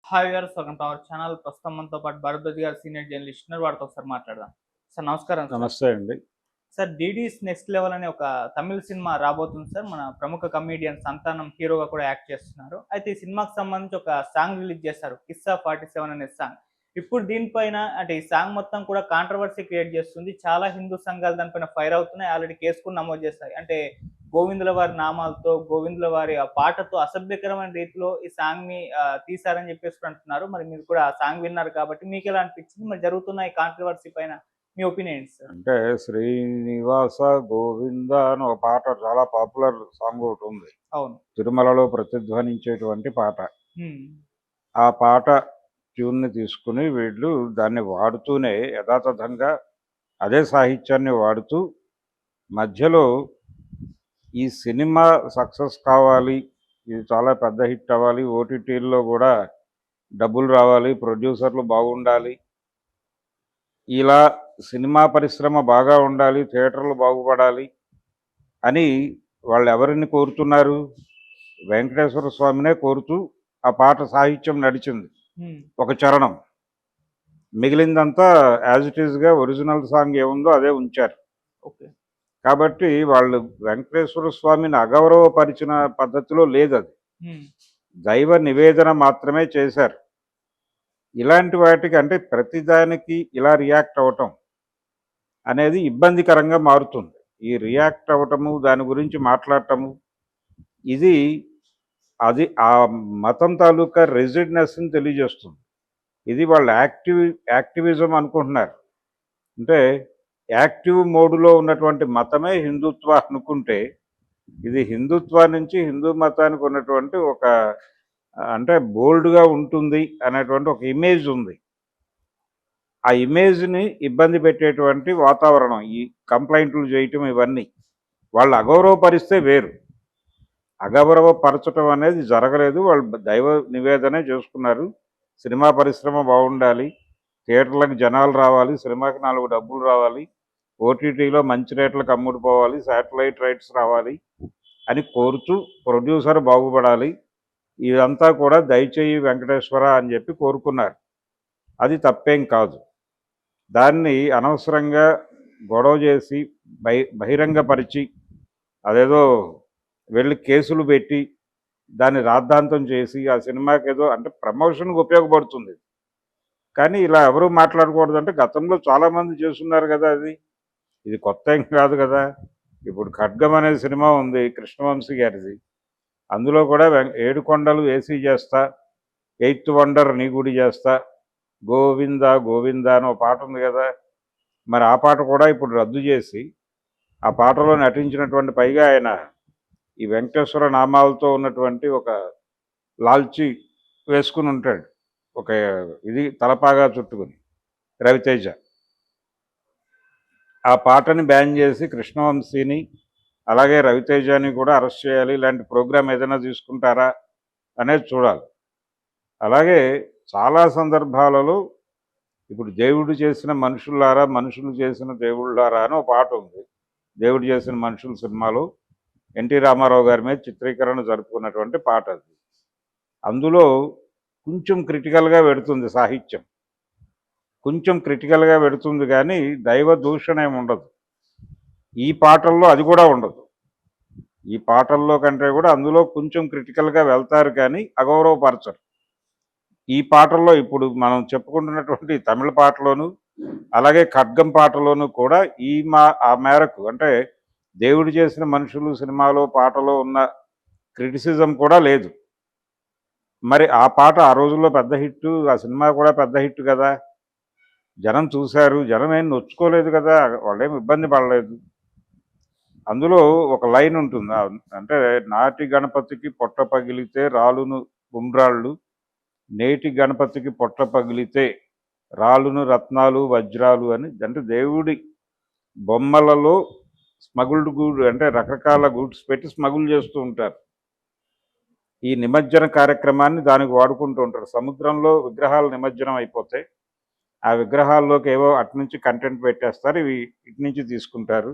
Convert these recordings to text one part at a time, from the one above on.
Hi viewers, welcome to our channel. ప్రస్తుతం మనతో పాటు భరద్వాజ్ గారు, సీనియర్ జర్నలిస్ట్ ఉన్నారు. వారితో ఒకసారి మాట్లాడదాం. సార్ నమస్కారం సార్. నమస్తే అండి. సార్, 'డీడీస్ నెక్స్ట్ లెవెల్' అనే ఒక తమిళ్ సినిమా రాబోతుంది సార్. మన ప్రముఖ కమెడియన్ సంతానం హీరోగా కూడా యాక్ట్ చేస్తున్నారు. అయితే ఈ సినిమాకి సంబంధించి ఒక సాంగ్ రిలీజ్ చేశారు, 'కిస్సా 47' అనే సాంగ్. ఇప్పుడు దీనిపైన అంటే ఈ సాంగ్ మొత్తం కూడా కాంట్రవర్సీ క్రియేట్ చేస్తుంది. చాలా హిందూ సంఘాలు దానిపైన ఫైర్ అవుతున్నాయి. ఆల్రెడీ కేసు కూడా నమోదు చేస్తాయి. అంటే గోవిందుల వారి నామాలతో, గోవిందుల వారి ఆ పాటతో అసభ్యకరమైన రీతిలో ఈ సాంగ్‌ని తీశారని చెప్పేసి కూడా అంటున్నారు. మరి మీరు కూడా ఆ సాంగ్ విన్నారు కాబట్టి మీకెలా అనిపించింది? మరి జరుగుతున్న ఈ కాంట్రవర్సీ పైన మీ ఒపీనియన్ ఏంటి సార్? అంటే 'శ్రీనివాస గోవింద' అని ఒక పాట చాలా పాపులర్ సాంగ్ ఒకటుంది. అవును. తిరుమలలో ప్రతిధ్వనించేటువంటి పాట. హ్మ్. ఆ పాట ట్యూన్‌ని తీసుకొని వీళ్ళు దాన్ని వాడుతూనే యథాతథంగా అదే సాహిత్యాన్ని వాడుతూ మధ్యలో ఈ సినిమా సక్సెస్ కావాలి, ఇది చాలా పెద్ద హిట్ అవ్వాలి, ఓటీటీల్లో కూడా డబ్బులు రావాలి, ప్రొడ్యూసర్లు బాగుండాలి, ఇలా సినిమా పరిశ్రమ బాగా ఉండాలి, థియేటర్లు బాగుపడాలి అని వాళ్ళు ఎవరిని కోరుతున్నారు? వెంకటేశ్వర స్వామినే కోరుతూ ఆ పాట సాహిత్యం నడిచింది. హ్మ్. ఒక చరణం. మిగిలిందంతా యాజ్ ఇట్ ఈస్‌గా ఒరిజినల్ సాంగ్ ఏముందో అదే ఉంచారు. ఓకే. కాబట్టి వాళ్ళు వెంకటేశ్వర స్వామిని అగౌరవపరిచిన పద్ధతిలో లేదది. హ్మ్. దైవ నివేదన మాత్రమే చేశారు. ఇలాంటి వాటికి అంటే ప్రతిదానికి ఇలా రియాక్ట్ అవ్వటం అనేది ఇబ్బందికరంగా మారుతుంది. ఈ రియాక్ట్ అవ్వటము, దాని గురించి మాట్లాడటము, ఇది అది ఆ మతం తాలూకా రెసిడ్‌నెస్‌ని తెలియజేస్తుంది. ఇది వాళ్ళు యాక్టివిజం అనుకుంటున్నారు. అంటే యాక్టివ్ మోడ్‌లో ఉన్నటువంటి మతమే హిందుత్వ అనుకుంటే, ఇది హిందుత్వ నుంచి హిందూ మతానికి ఉన్నటువంటి ఒక అంటే బోల్డ్‌గా ఉంటుంది అనేటువంటి ఒక ఇమేజ్ ఉంది. ఆ ఇమేజ్‌ని ఇబ్బంది పెట్టేటువంటి వాతావరణం ఈ కంప్లెయింట్లు చేయటం ఇవన్నీ. వాళ్ళు అగౌరవపరిస్తే వేరు. అగౌరవపరచటం అనేది జరగలేదు. వాళ్ళు దైవ నివేదనే చేసుకున్నారు. సినిమా పరిశ్రమ బాగుండాలి, థియేటర్లకు జనాలు రావాలి, సినిమాకి 4 డబ్బులు రావాలి, ఓటీటీలో మంచి రేట్లకు అమ్ముడుపోవాలి, శాటిలైట్ రైట్స్ రావాలి అని కోరుతూ ప్రొడ్యూసర్ బాగుపడాలి. ఇదంతా కూడా దయచేయి వెంకటేశ్వర అని చెప్పి కోరుకున్నారు. అది తప్పేం కాదు. దాన్ని అనవసరంగా గొడవ చేసి బహిరంగపరిచి అదేదో వెళ్ళి కేసులు పెట్టి దాన్ని రాద్ధాంతం చేసి ఆ సినిమాకి ఏదో అంటే ప్రమోషన్కి ఉపయోగపడుతుంది. కానీ ఇలా ఎవరు మాట్లాడకూడదు. అంటే గతంలో చాలామంది చేస్తున్నారు కదా అది. ఇది కొత్త ఏం కాదు కదా. ఇప్పుడు 'ఖడ్గం' అనే సినిమా ఉంది కృష్ణవంశీ గారిది. అందులో కూడా 7 కొండలు ఏసీ చేస్తా, 8th వండర్ నీ గుడి చేస్తా, గోవింద గోవింద అని ఒక పాట ఉంది కదా. మరి ఆ పాట కూడా ఇప్పుడు రద్దు చేసి ఆ పాటలో నటించినటువంటి పైగా ఆయన ఈ వెంకటేశ్వర నామాలతో ఉన్నటువంటి ఒక లాల్చి వేసుకుని ఉంటాడు, ఒక ఇది తలపాగా చుట్టుకుని రవితేజ. ఆ పాటని బ్యాన్ చేసి కృష్ణవంశీని అలాగే రవితేజని కూడా అరెస్ట్ చేయాలి. ఇలాంటి ప్రోగ్రామ్ ఏదైనా తీసుకుంటారా అనేది చూడాలి. అలాగే చాలా సందర్భాలలో ఇప్పుడు దేవుడు చేసిన మనుషులారా, మనుషులు చేసిన దేవుళ్ళారా అని ఒక పాట ఉంది. దేవుడు చేసిన మనుషుల సినిమాలో ఎన్టీ రామారావు గారి మీద చిత్రీకరణ జరుపుకున్నటువంటి పాట అది. అందులో కొంచెం క్రిటికల్గా పెడుతుంది సాహిత్యం, కొంచెం క్రిటికల్గా పెడుతుంది, కానీ దైవ దూషణ ఏమి ఉండదు. ఈ పాటల్లో అది కూడా ఉండదు. ఈ పాటల్లో కంటే కూడా అందులో కొంచెం క్రిటికల్గా వెళ్తారు, కానీ అగౌరవపరచరు. ఈ పాటల్లో ఇప్పుడు మనం చెప్పుకుంటున్నటువంటి తమిళ పాటలోను అలాగే 'ఖడ్గం' పాటలోను కూడా ఆ మేరకు అంటే దేవుడు చేసిన మనుషులు సినిమాలో పాటలో ఉన్న క్రిటిసిజం కూడా లేదు. మరి ఆ పాట ఆ రోజుల్లో పెద్ద హిట్, ఆ సినిమా కూడా పెద్ద హిట్ కదా. జనం చూశారు, జనం ఏం నొచ్చుకోలేదు కదా, వాళ్ళేం ఇబ్బంది పడలేదు. అందులో ఒక లైన్ ఉంటుంది, అంటే నాటి గణపతికి పొట్ట పగిలితే రాలును గుండ్రాళ్ళు, నేటి గణపతికి పొట్ట పగిలితే రాలును రత్నాలు వజ్రాలు అని. అంటే దేవుడి బొమ్మలలో స్మగుల్డ్ గూడ్ అంటే రకరకాల గూడ్స్ పెట్టి స్మగుల్ చేస్తూ ఉంటారు. ఈ నిమజ్జన కార్యక్రమాన్ని దానికి వాడుకుంటూ ఉంటారు. సముద్రంలో విగ్రహాలు నిమజ్జనం అయిపోతే ఆ విగ్రహాల్లోకి ఏవో అటు నుంచి కంటెంట్ పెట్టేస్తారు, ఇవి ఇటు నుంచి తీసుకుంటారు.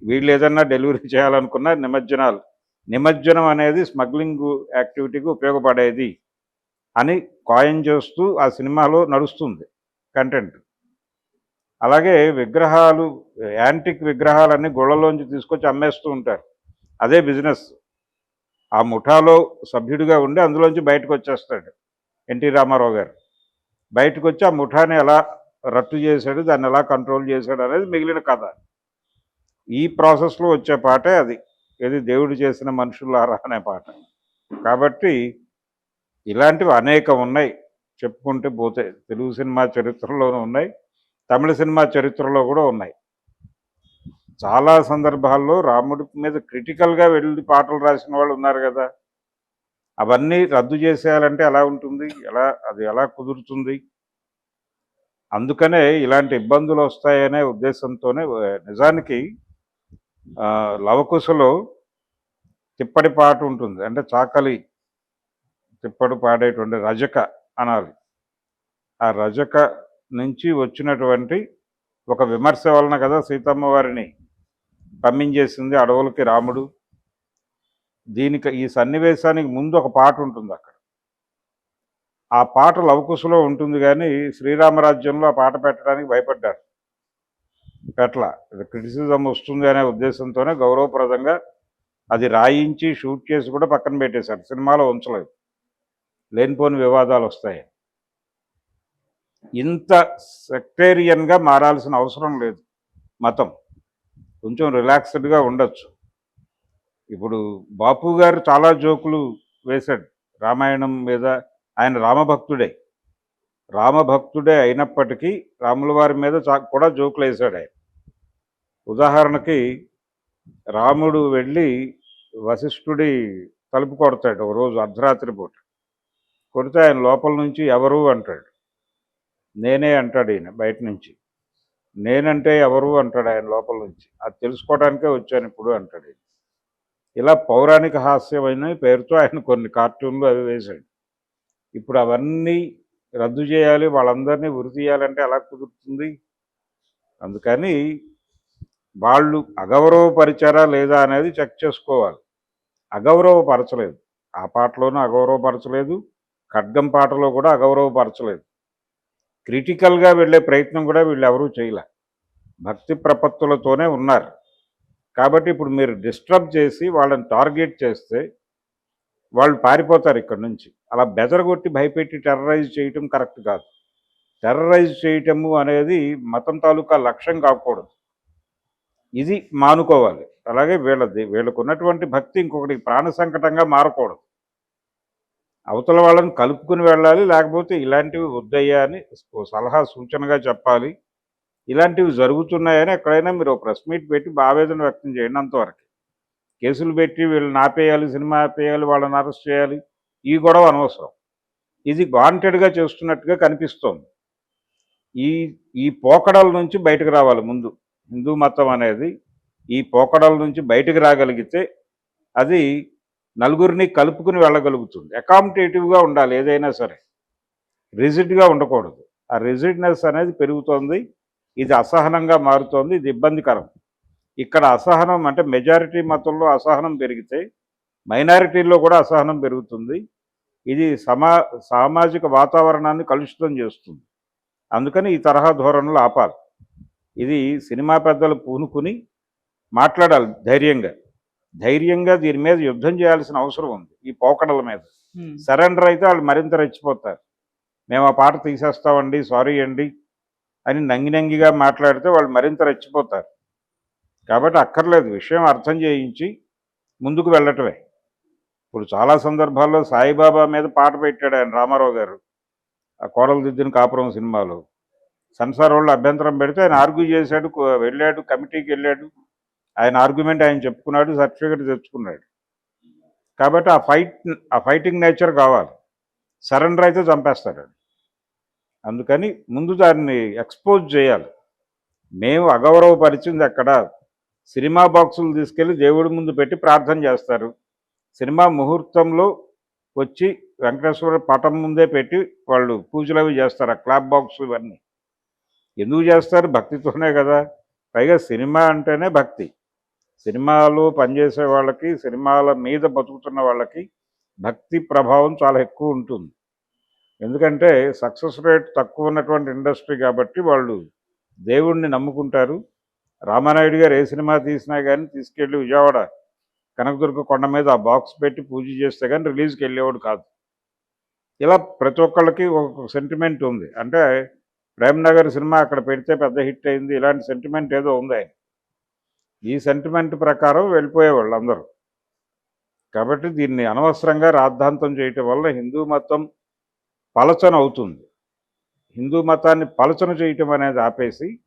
వీళ్ళు ఏదన్నా డెలివరీ చేయాలనుకున్న నిమజ్జనం అనేది స్మగ్లింగ్ యాక్టివిటీకి ఉపయోగపడేది అని కాయిన్ చేస్తూ ఆ సినిమాలో నడుస్తుంది కంటెంట్. అలాగే విగ్రహాలు, యాంటిక్ విగ్రహాలన్నీ గుళ్ళలోంచి తీసుకొచ్చి అమ్మేస్తూ ఉంటారు. అదే బిజినెస్. ఆ ముఠాలో సభ్యుడిగా ఉండి అందులోంచి బయటకు వచ్చేస్తాడు ఎన్టీ రామారావు గారు. బయటకు వచ్చి ఆ ముఠాని ఎలా రట్టు చేశాడు, దాన్ని ఎలా కంట్రోల్ చేశాడు అనేది మిగిలిన కథ. ఈ ప్రాసెస్లో వచ్చే పాటే అది, ఏది దేవుడు చేసిన మనుషులారా అనే పాట. కాబట్టి ఇలాంటివి అనేకం ఉన్నాయి చెప్పుకుంటే పోతే. తెలుగు సినిమా చరిత్రలోనూ ఉన్నాయి, తమిళ సినిమా చరిత్రలో కూడా ఉన్నాయి. చాలా సందర్భాల్లో రాముడి మీద క్రిటికల్గా వెళ్ళి పాటలు రాసిన వాళ్ళు ఉన్నారు కదా. అవన్నీ రద్దు చేసేయాలంటే ఎలా ఉంటుంది, అది ఎలా కుదురుతుంది? అందుకనే ఇలాంటి ఇబ్బందులు వస్తాయనే ఉద్దేశంతోనే నిజానికి లవకుశలో తిప్పడి పాట ఉంటుంది, అంటే చాకలి తిప్పడు పాడేటువంటి రజక అనాలి. ఆ రజక నుంచి వచ్చినటువంటి ఒక విమర్శ వలన కదా సీతమ్మ వారిని పంపించేసింది అడవులకి రాముడు. దీనికి ఈ సన్నివేశానికి ముందు ఒక పాట ఉంటుంది అక్కడ. ఆ పాట లవకుశలో ఉంటుంది, కానీ శ్రీరామరాజ్యంలో ఆ పాట పెట్టడానికి భయపడ్డారు, పెట్టలా. క్రిటిసిజం వస్తుంది అనే ఉద్దేశంతోనే గౌరవప్రదంగా అది రాయించి షూట్ చేసి కూడా పక్కన పెట్టేశారు, సినిమాలో ఉంచలేదు, లేనిపోని వివాదాలు వస్తాయి. ఇంత సెక్టేరియన్గా మారాల్సిన అవసరం లేదు మతం, కొంచెం రిలాక్స్డ్గా ఉండొచ్చు. ఇప్పుడు బాపు గారు చాలా జోకులు వేశాడు రామాయణం మీద. ఆయన రామభక్తుడే అయినప్పటికీ రాముల వారి మీద కూడా జోకులు వేశాడు ఆయన. ఉదాహరణకి రాముడు వెళ్ళి వశిష్ఠుడి తలుపు కొడతాడు ఒక రోజు అర్ధరాత్రి పూట. కొడితే ఆయన లోపల నుంచి ఎవరు అంటాడు. నేనే అంటాడు ఈయన బయట నుంచి. నేనంటే ఎవరు అంటాడు ఆయన లోపల నుంచి. అది తెలుసుకోవడానికే వచ్చాను ఇప్పుడు అంటాడు. ఇలా పౌరాణిక హాస్యమైన పేరుతో ఆయన కొన్ని కార్టూన్లు అవి వేశాడు. ఇప్పుడు అవన్నీ రద్దు చేయాలి, వాళ్ళందరినీ ఉరి తీయాలంటే ఎలా కుదురుతుంది? అందుకని వాళ్ళు అగౌరవపరిచారా లేదా అనేది చెక్ చేసుకోవాలి. అగౌరవపరచలేదు, ఆ పాటలోనూ అగౌరవపరచలేదు, ఖడ్గం పాటలో కూడా అగౌరవపరచలేదు. క్రిటికల్గా వెళ్ళే ప్రయత్నం కూడా వీళ్ళు ఎవరూ చేయలే, భక్తి ప్రపత్తులతోనే ఉన్నారు. కాబట్టి ఇప్పుడు మీరు డిస్టర్బ్ చేసి వాళ్ళని టార్గెట్ చేస్తే వాళ్ళు పారిపోతారు ఇక్కడ నుంచి. అలా బెదరగొట్టి భయపెట్టి టెర్రరైజ్ చేయటం కరెక్ట్ కాదు. టెర్రరైజ్ చేయటము అనేది మతం తాలూకా లక్ష్యం కాకూడదు, ఇది మానుకోవాలి. అలాగే వీళ్ళకు ఉన్నటువంటి భక్తి ఇంకొకటి ప్రాణ సంకటంగా మారకూడదు. అవతల వాళ్ళని కలుపుకుని వెళ్ళాలి, లేకపోతే ఇలాంటివి వద్దయ్యా అని సలహా సూచనగా చెప్పాలి. ఇలాంటివి జరుగుతున్నాయని ఎక్కడైనా మీరు ప్రెస్ మీట్ పెట్టి ఆవేదన వ్యక్తం చేయండి, అంతవరకు. కేసులు పెట్టి వీళ్ళని ఆపేయాలి, సినిమా ఆపేయాలి, వాళ్ళని అరెస్ట్ చేయాలి, ఈ గొడవ అనవసరం. ఇది వాంటెడ్గా చేస్తున్నట్టుగా కనిపిస్తోంది. ఈ పోకడల నుంచి బయటకు రావాలి ముందు. హిందూ మతం అనేది ఈ పోకడల నుంచి బయటకు రాగలిగితే అది నలుగురిని కలుపుకుని వెళ్ళగలుగుతుంది. అకామిడేటివ్గా ఉండాలి ఏదైనా సరే, రిజిడ్గా ఉండకూడదు. ఆ రిజిడ్నెస్ అనేది పెరుగుతోంది, ఇది అసహనంగా మారుతోంది, ఇది ఇబ్బందికరం. ఇక్కడ అసహనం అంటే మెజారిటీ మతంలో అసహనం పెరిగితే మైనారిటీల్లో కూడా అసహనం పెరుగుతుంది. ఇది సామాజిక వాతావరణాన్ని కలుషితం చేస్తుంది. అందుకని ఈ తరహా ధోరణులు ఆపాలి. ఇది సినిమా పెద్దలు పూనుకుని మాట్లాడాలి ధైర్యంగా దీని మీద యుద్ధం చేయాల్సిన అవసరం ఉంది. ఈ పోకడల మీద సరెండర్ అయితే వాళ్ళు మరింత రెచ్చిపోతారు. మేము ఆ పాట తీసేస్తామండి, సారీ అండి అని నంగిగా మాట్లాడితే వాళ్ళు మరింత రెచ్చిపోతారు. కాబట్టి అక్కర్లేదు, విషయం అర్థం చేయించి ముందుకు వెళ్ళటమే. ఇప్పుడు చాలా సందర్భాల్లో సాయిబాబా మీద పాట పెట్టాడు ఆయన రామారావు గారు, ఆ కోడలు దిద్దిన కాపురం సినిమాలో. సెన్సార్ వాళ్ళు అభ్యంతరం పెడితే ఆయన ఆర్గ్యూ చేశాడు, వెళ్ళాడు, కమిటీకి వెళ్ళాడు, ఆయన ఆర్గ్యుమెంట్ ఆయన చెప్పుకున్నాడు, సర్టిఫికెట్ తెచ్చుకున్నాడు. కాబట్టి ఆ ఫైటింగ్ నేచర్ కావాలి. సరెండర్ అయితే చంపేస్తాడు. అందుకని ముందు దాన్ని ఎక్స్పోజ్ చేయాలి. మేము అగౌరవపరిచింది అక్కడ సినిమా బాక్సులు తీసుకెళ్ళి దేవుడి ముందు పెట్టి ప్రార్థన చేస్తారు. సినిమా ముహూర్తంలో వచ్చి వెంకటేశ్వర పటం ముందే పెట్టి వాళ్ళు పూజలు అవి చేస్తారు. ఆ క్లాప్ బాక్స్ ఇవన్నీ ఎందుకు చేస్తారు? భక్తితోనే కదా. పైగా సినిమా అంటేనే భక్తి. సినిమాలో పనిచేసే వాళ్ళకి, సినిమాల మీద బతుకుతున్న వాళ్ళకి భక్తి ప్రభావం చాలా ఎక్కువ ఉంటుంది. ఎందుకంటే సక్సెస్ రేట్ తక్కువ ఉన్నటువంటి ఇండస్ట్రీ కాబట్టి వాళ్ళు దేవుణ్ణి నమ్ముకుంటారు. రామానాయుడు గారు ఏ సినిమా తీసినా కానీ తీసుకెళ్ళి విజయవాడ కనకదుర్గ కొండ మీద ఆ బాక్స్ పెట్టి పూజ చేస్తే కానీ రిలీజ్కి వెళ్ళేవాడు కాదు. ఇలా ప్రతి ఒక్కళ్ళకి ఒక సెంటిమెంట్ ఉంది. అంటే ప్రేమ్ నగర్ సినిమా అక్కడ పెడితే పెద్ద హిట్ అయింది, ఇలాంటి సెంటిమెంట్ ఏదో ఉంది ఆయన. ఈ సెంటిమెంట్ ప్రకారం వెళ్ళిపోయేవాళ్ళు అందరూ. కాబట్టి దీన్ని అనవసరంగా రాద్ధాంతం చేయటం వల్ల హిందూ మతం పలచన అవుతుంది. హిందూ మతాన్ని పలచన చేయటం అనేది ఆపేసి